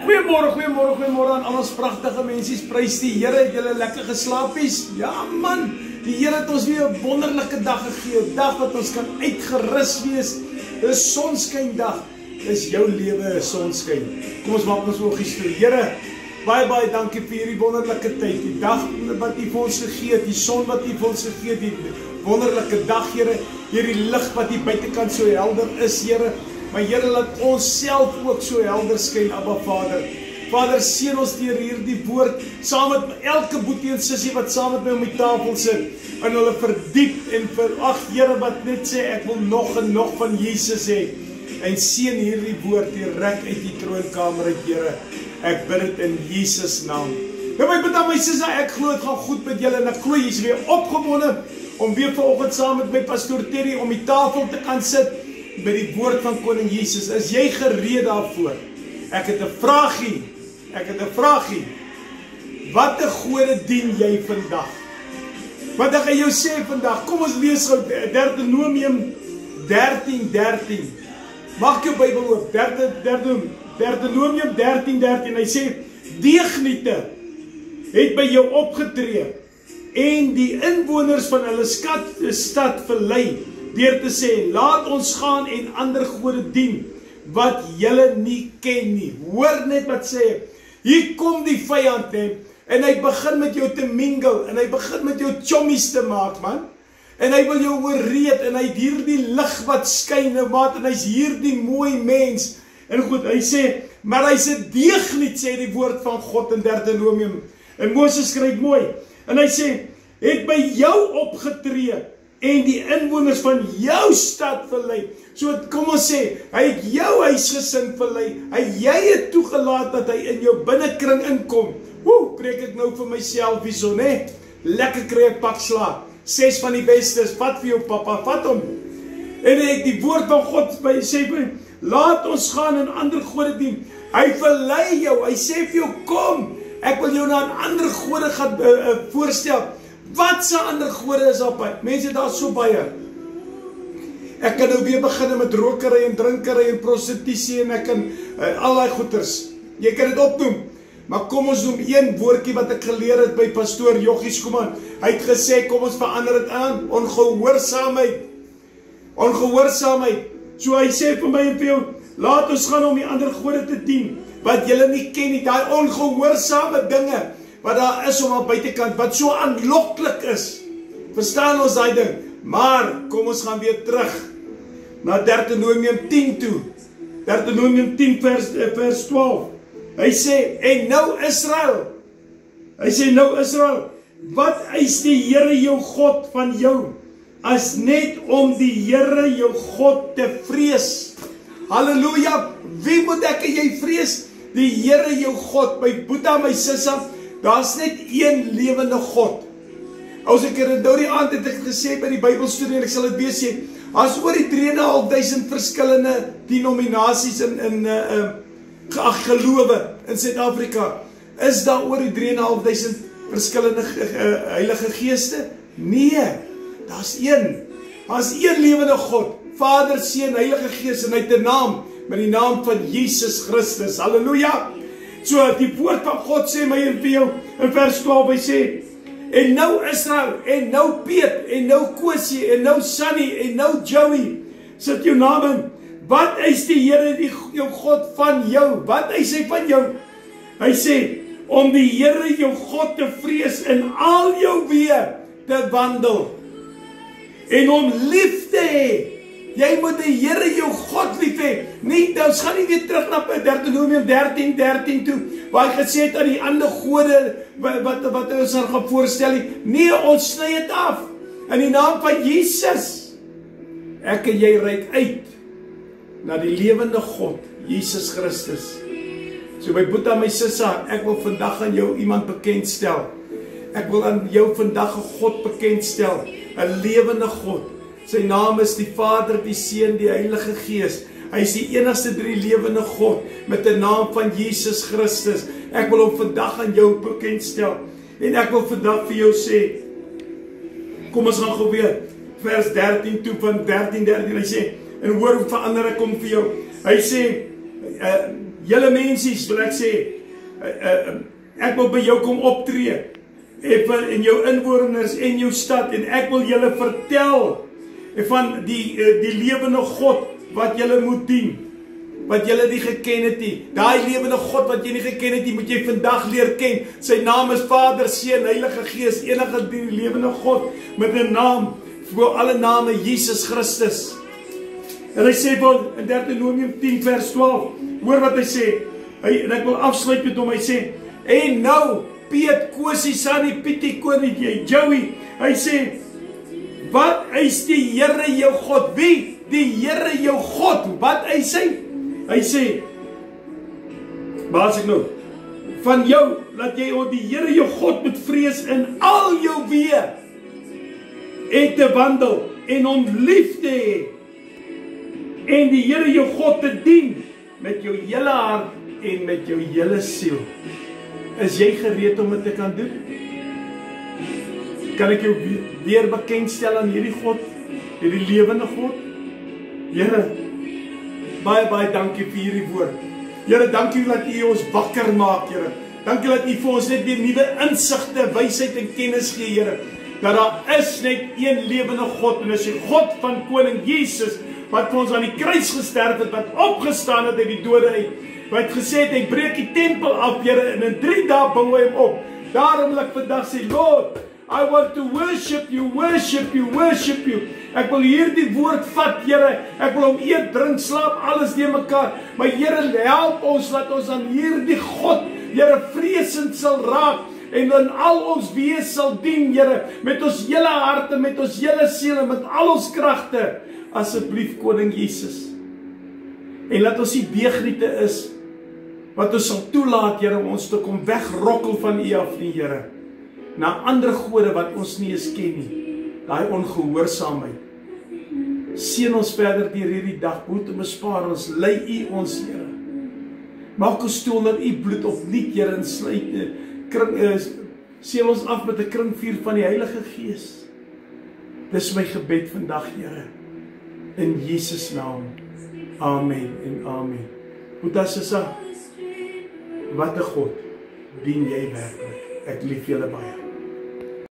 Goeiemôre aan al ons pragtige mensies. Prys die Here, het julle lekker geslaapies? Ja man, die Here het ons weer 'n wonderlike dag gegee, 'n dag wat ons kan uitgerus wees. Dis sonskyndag. Dis jou lewe 'n sonskyn. Kom ons maak ons oogies toe. Here, baie dankie vir hierdie wonderlike tyd. Die dag wat U vir ons gegee het, die son wat U vir ons gegee het, die wonderlike dag, Here, hierdie lig wat hier buitekant so helder is, Here. Maar Here, laat ons self ook so helder skyn, Abba Vader. Vader, seën ons deur hierdie woord, saam met elke boetie en sussie wat saam met my om die tafel sit, en hulle verdiep en Here, wat net sê, ek wil nog en nog van Jesus hê. En seën hierdie woord direk uit die troonkamer uit, Here. Ek bid dit in Jesus naam. Nou my bid aan my sussie, ek glo dit gaan goed met julle en ek glo jy's weer opgewonde om weer vanoggend saam met my pastoor Terry om die tafel te kan sit met die woord van Koning Jesus. Is jy gereed daarvoor? Ek het 'n vraagie. Wat 'n gode dien jy vandag? Wat ek aan jou sê vandag? Kom ons lees gou Deuteronomium 13:13. Maak jou Bybel oop. Deuteronomium 13:13. Hy sê, deegniete het by jou opgetree en die inwoners van hulle stad verlei deur te sê, laat ons gaan en ander gode dien wat julle nie ken nie. Hoor net wat sê. Hier kom die vyand hè, en hy begin met jou te mingle en hy begin met jou chommies te maak, man. En hy wil jou oorreed en hy het hierdie lig wat skyn nou, maat, en hy's hierdie mooi mens. En goed, hy sê, maar hy's 'n deegniet, sê die woord van God in Deuteronomium. En Moses skryf mooi. En hy sê, het by jou opgetree en die inwoners van jou stad verlei. So kom ons sê, hy het jou huisgesin verlei. Jy het toegelaat dat hy in jou binnekring inkom. Preek ek nou vir myself hierso, né? Lekker kry ek pak slaag. 6 van die bestes, vat vir jou papa, vat hom. En ek die woord van God sê vir, laat ons gaan en ander gode dien. Hy verlei jou, hy sê vir jou, kom, ek wil jou na 'n ander gode gaan voorstel. Wat se ander gode is op hy? Mense, daar is so baie. Ek kan nou weer begin met rokery en drinkery en prostitusie en ek kan al die goeters. Jy kan dit opnoem. Maar kom ons noem een woordjie wat ek geleer het by pastoor Jochie Skuman. Hy het gesê, kom ons verander dit aan. Ongehoorsaamheid. So hy sê vir my en vir jou, laat ons gaan om die ander gode te dien, wat julle nie ken nie, daai ongehoorsame dinge, wat daar is om aan buitekant, wat so aanloklik is. Verstaan ons daai ding? Maar, kom ons gaan weer terug, na Deuteronomium 10 toe. Deuteronomium 10 vers 12. Hy sê, en nou Israel, wat eis die Here jou God van jou, as net om die Here jou God te vrees. Halleluja, wie moet ek en jy vrees? Die Here jou God, my Boeta, my sissa, daar is net een lewende God. As ek nou die aand het ek gesê by die Bybelstudie, en ek sal dit weer sê, as oor die 3.500 verskillende denominasies in gelowe in Suid-Afrika, is daar oor die 3.500 verskillende heilige geeste? Nee, daar's een lewende God, Vader, Seun, Heilige Gees, en hy het 'n naam, met die naam van Jesus Christus. Halleluja! So, die woord van God sê my en vir jou, in vers 12, hy sê, en nou Israel, en nou Piet, en nou Kosie, en nou Sunny, en nou Joey, sit jou naam in, wat eis die Here jou God van jou? Wat eis hy van jou? Hy sê, om die Here jou God te vrees, in al jou weë te wandel, en om lief te hê. Jy moet die Here jou God lief hê. Nie, ons gaan nie weer terug na Deuteronomium 13:13 toe, waar hy gesê het aan die ander gode, wat ons gaan voorstel nie. Nee, ons sny dit af, in die naam van Jesus. Ek en jy reik uit, na die lewende God, Jesus Christus. So my Boeta, my sissa, ek wil vandag aan jou iemand bekendstel. Ek wil aan jou vandag 'n God bekendstel, 'n lewende God. Sy naam is die Vader, die Seun, die Heilige Gees. Hy is die enigste drie lewende God, met die naam van Jesus Christus. Ek wil hom vandag aan jou bekendstel. En ek wil vandag vir jou sê, kom ons gaan gou weer, vers 13 toe, van 13:13, hy sê, en hoor hoe verander ek hom vir jou. Hy sê, julle mensies, wil ek sê, ek wil by jou kom optree, en jou inwoners en jou stad, en ek wil julle vertel van die lewende God wat julle moet dien, wat julle nie geken het nie. Daai lewende God wat jy nie geken het nie, moet jy vandag leer ken. Sy naam is Vader, Seun, Heilige Gees, enige die lewende God met 'n naam voor alle name, Jesus Christus. En hy sê in Deuteronomium 10 vers 12, hoor wat hy sê, en ek wil afsluit met hom, hy sê, en nou, Piet, Kosie, Sani, Pietie, Konie, Joey, hy sê, wat is die Here jou God? Wie? Die Here jou God, wat is hy? Hy sê, waar is ek nou? Van jou, dat jy die Here jou God moet vrees in al jou weë, en te wandel, en hom lief te hê, en die Here jou God te dien, met jou hele hart, en met jou hele siel. Is jy gereed om dit te kan doen? Kan ek jou weer bekendstel aan hierdie God, hierdie lewende God? Here, baie dankie vir hierdie woord. Here, dankie dat U ons wakker maak, Here. Dankie dat U vir ons net weer nuwe insigte, wysheid en kennis gee, Here. Dat daar is net een lewende God, en is die God van Koning Jesus, wat vir ons aan die kruis gesterf het, wat opgestaan het uit die dode uit, wat gesê het, hy breek die tempel af, Here, en in 3 dae bou hy hom op. Daarom wil ek vandag sê, Lord, I want to worship you, worship you, worship you. Ek wil hierdie woord vat, Here. Ek wil hom eet, drink, slaap, alles deur mekaar. Maar Here, help ons, dat ons aan hierdie God, Here, vreesend sal raak, en in al ons wees sal dien, Here, met ons hele harte, met ons hele siel, met al ons kragte, asseblief Koning Jesus. En laat ons die beegriete is, wat ons sal toelaat, Here, om ons te kom wegrokkel van U af nie, Here, na ander gode wat ons nie eens ken nie, daai ongehoorsaamheid. Seën ons verder deur hierdie dag, boet en bespaar ons, lei U ons, Here. Maak ons toe onder U bloed opnuut, Here, en seël ons af met 'n kringvuur van die Heilige Gees. Dis my gebed vandag, Here, in Jesus naam. Amen en amen. Boeta Sissa, wat 'n God dien jy werklik. Ek lief julle baie.